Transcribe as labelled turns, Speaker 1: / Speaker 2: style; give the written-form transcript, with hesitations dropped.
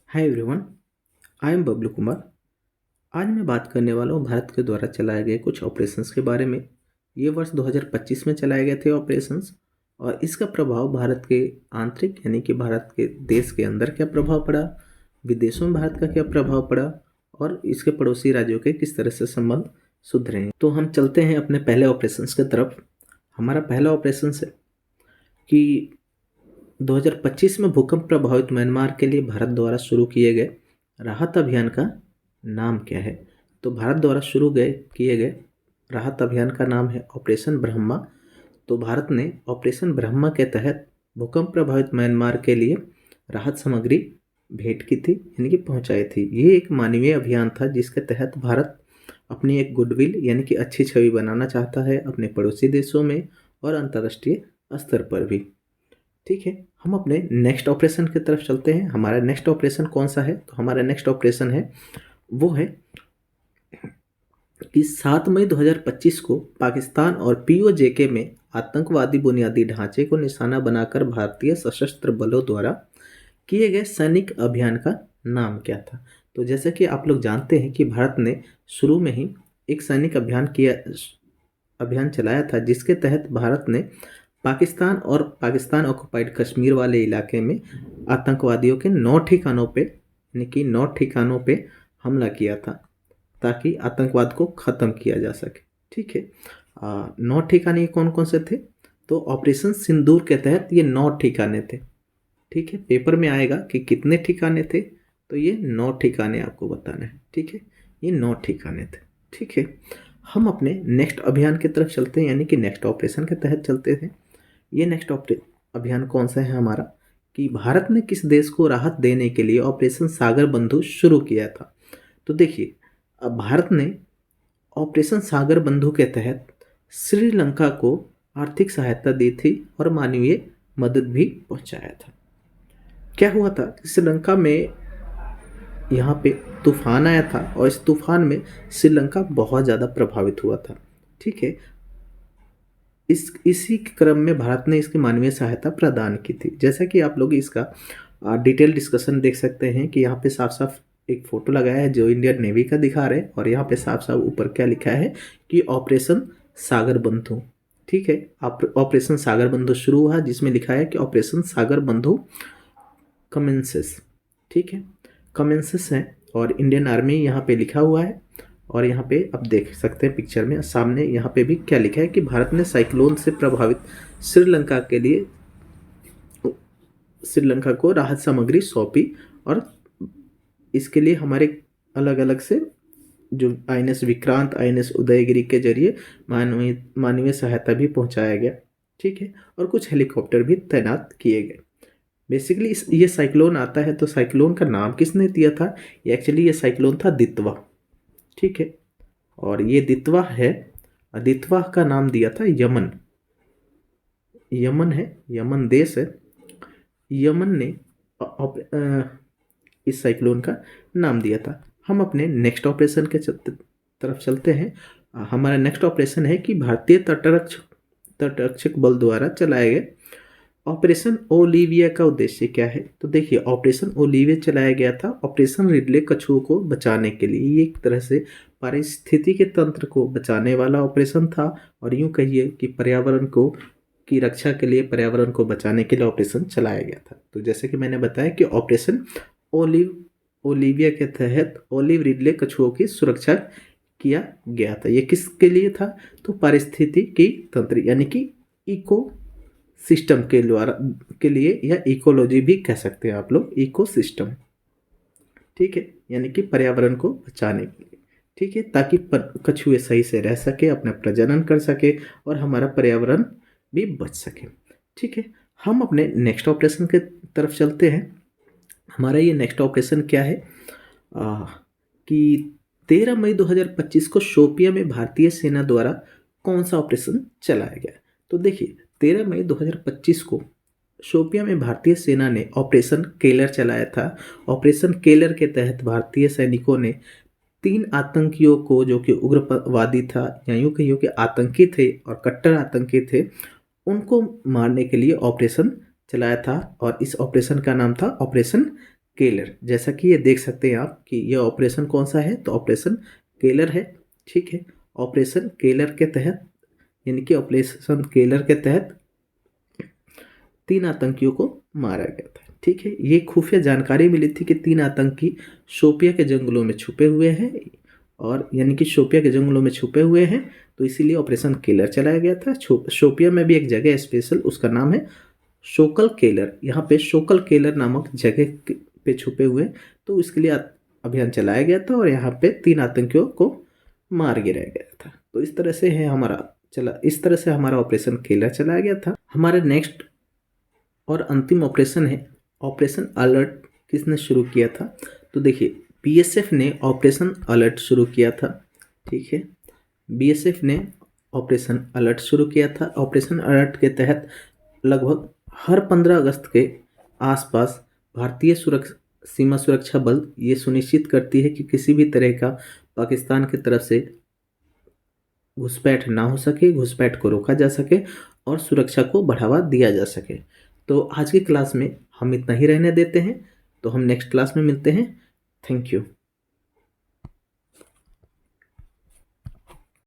Speaker 1: Hi everyone, I am Bablu Kumar. आज मैं बात करने वाला हूँ भारत के द्वारा चलाए गए कुछ ऑपरेशंस के बारे में। ये वर्ष 2025 में चलाए गए थे ऑपरेशंस, और इसका प्रभाव भारत के आंतरिक यानी कि भारत के देश के अंदर क्या प्रभाव पड़ा, विदेशों में भारत का क्या प्रभाव पड़ा, और इसके पड़ोसी राज्यों के किस तरह से संबंध सुधरे हैं। तो हम चलते हैं अपने पहले ऑपरेशंस की तरफ। हमारा पहला ऑपरेशन है कि 2025 में भूकंप प्रभावित म्यांमार के लिए भारत द्वारा शुरू किए गए राहत अभियान का नाम क्या है। तो भारत द्वारा किए गए राहत अभियान का नाम है ऑपरेशन ब्रह्मा। तो भारत ने ऑपरेशन ब्रह्मा के तहत भूकंप प्रभावित म्यांमार के लिए राहत सामग्री भेंट की थी, यानी कि पहुंचाई थी। ये एक मानवीय अभियान था जिसके तहत भारत अपनी एक गुडविल यानी कि अच्छी छवि बनाना चाहता है अपने पड़ोसी देशों में और अंतर्राष्ट्रीय स्तर पर भी। ठीक है, हम अपने नेक्स्ट ऑपरेशन की तरफ चलते हैं। हमारा नेक्स्ट ऑपरेशन कौन सा है? तो हमारा नेक्स्ट ऑपरेशन है वो है कि 7 मई 2025 को पाकिस्तान और पीओजेके में आतंकवादी बुनियादी ढांचे को निशाना बनाकर भारतीय सशस्त्र बलों द्वारा किए गए सैनिक अभियान का नाम क्या था। तो जैसे कि आप लोग जानते हैं कि भारत ने शुरू में ही एक सैनिक अभियान चलाया था, जिसके तहत भारत ने पाकिस्तान और पाकिस्तान ऑक्युपाइड कश्मीर वाले इलाके में आतंकवादियों के 9 ठिकानों पे यानी कि 9 ठिकानों पे हमला किया था ताकि आतंकवाद को ख़त्म किया जा सके। ठीक है, 9 ठिकाने कौन कौन से थे? तो ऑपरेशन सिंदूर के तहत ये 9 ठिकाने थे। ठीक है, पेपर में आएगा कि कितने ठिकाने थे, तो ये 9 ठिकाने आपको बताना है। ठीक है, ये 9 ठिकाने थे। ठीक है, हम अपने नेक्स्ट अभियान की तरफ चलते हैं, यानी कि नेक्स्ट ऑपरेशन के तहत चलते हैं। ये नेक्स्ट अभियान कौन सा है हमारा कि भारत ने किस देश को राहत देने के लिए ऑपरेशन सागर बंधु शुरू किया था। तो देखिए, अब भारत ने ऑपरेशन सागर बंधु के तहत श्रीलंका को आर्थिक सहायता दी थी और मानवीय मदद भी पहुंचाया था। क्या हुआ था, श्रीलंका में यहाँ पे तूफान आया था और इस तूफान में श्रीलंका बहुत ज़्यादा प्रभावित हुआ था। ठीक है, इसी क्रम में भारत ने इसकी मानवीय सहायता प्रदान की थी। जैसा कि आप लोग इसका डिटेल डिस्कशन देख सकते हैं कि यहाँ पे साफ साफ एक फोटो लगाया है जो इंडियन नेवी का दिखा रहे हैं, और यहाँ पे साफ साफ ऊपर क्या लिखा है कि ऑपरेशन सागर बंधु। ठीक है, ऑपरेशन सागर बंधु शुरू हुआ जिसमें लिखा है कि ऑपरेशन सागर बंधु कमेंसेस। ठीक है, कमेंसेस है और इंडियन आर्मी यहाँ पे लिखा हुआ है। और यहाँ पे आप देख सकते हैं पिक्चर में सामने, यहाँ पे भी क्या लिखा है कि भारत ने साइक्लोन से प्रभावित श्रीलंका के लिए श्रीलंका को राहत सामग्री सौंपी, और इसके लिए हमारे अलग अलग से जो आईएनएस विक्रांत, आईएनएस उदयगिरी के जरिए मानवीय सहायता भी पहुंचाया गया। ठीक है, और कुछ हेलीकॉप्टर भी तैनात किए गए। बेसिकली ये साइक्लोन आता है, तो साइक्लोन का नाम किसने दिया था? एक्चुअली ये साइक्लोन था दितवा। ठीक है, और ये दितवा है, दितवा का नाम दिया था यमन। यमन है, यमन देश है, यमन ने इस साइक्लोन का नाम दिया था। हम अपने नेक्स्ट ऑपरेशन के तरफ चलते हैं। हमारा नेक्स्ट ऑपरेशन है कि भारतीय तटरक्षक बल द्वारा चलाए गए ऑपरेशन ओलिविया का उद्देश्य क्या है। तो देखिए, ऑपरेशन ओलिविया चलाया गया था ऑपरेशन रिडले कछुओं को बचाने के लिए। ये एक तरह से पारिस्थितिकी तंत्र को बचाने वाला ऑपरेशन था, और यूं कहिए कि पर्यावरण को की रक्षा के लिए, पर्यावरण को बचाने के लिए ऑपरेशन चलाया गया था। तो जैसे कि मैंने बताया कि ऑपरेशन ओलिविया के तहत ओलिव रिडले कछुओं की सुरक्षा किया गया था। ये किसके लिए था? तो पारिस्थितिकी तंत्र यानी कि इको सिस्टम के लिए, या इकोलॉजी भी कह सकते हैं आप लोग, इको सिस्टम। ठीक है, यानी कि पर्यावरण को बचाने के लिए। ठीक है, ताकि कछुए सही से रह सके, अपना प्रजनन कर सके और हमारा पर्यावरण भी बच सके। ठीक है, हम अपने नेक्स्ट ऑपरेशन के तरफ चलते हैं। हमारा ये नेक्स्ट ऑपरेशन क्या है कि 13 मई 2025 को शोपिया में भारतीय सेना द्वारा कौन सा ऑपरेशन चलाया गया। तो देखिए, 13 मई 2025 को शोपिया में भारतीय सेना ने ऑपरेशन केलर चलाया था। ऑपरेशन केलर के तहत भारतीय सैनिकों ने 3 आतंकियों को, जो कि उग्रवादी था या यूं कहिए कि आतंकी थे और कट्टर आतंकी थे, उनको मारने के लिए ऑपरेशन चलाया था, और इस ऑपरेशन का नाम था ऑपरेशन केलर। जैसा कि ये देख सकते हैं आप कि ये ऑपरेशन कौन सा है, तो ऑपरेशन केलर है। ठीक है, ऑपरेशन केलर के तहत, यानी कि ऑपरेशन केलर के तहत 3 आतंकियों को मारा गया था। ठीक है, ये खुफिया जानकारी मिली थी कि 3 आतंकी शोपिया के जंगलों में छुपे हुए हैं, और यानी कि शोपिया के जंगलों में छुपे हुए हैं, तो इसीलिए ऑपरेशन केलर चलाया गया था। शोपिया में भी एक जगह स्पेशल, उसका नाम है शोकल केलर। यहाँ पे शोकल केलर नामक जगह पे छुपे हुए, तो इसके लिए अभियान चलाया गया था, और यहाँ पे 3 आतंकियों को मार गिराया गया था। तो इस तरह से है इस तरह से हमारा ऑपरेशन केलर चलाया गया था। हमारे नेक्स्ट और अंतिम ऑपरेशन है ऑपरेशन अलर्ट। किसने शुरू किया था, तो देखिए बीएसएफ ने ऑपरेशन अलर्ट शुरू किया था। ठीक है, बीएसएफ ने ऑपरेशन अलर्ट शुरू किया था। ऑपरेशन अलर्ट के तहत लगभग हर 15 अगस्त के आसपास भारतीय सीमा सुरक्षा बल ये सुनिश्चित करती है कि किसी भी तरह का पाकिस्तान की तरफ से घुसपैठ ना हो सके, घुसपैठ को रोका जा सके और सुरक्षा को बढ़ावा दिया जा सके। तो आज की क्लास में हम इतना ही रहने देते हैं, तो हम नेक्स्ट क्लास में मिलते हैं। Thank you.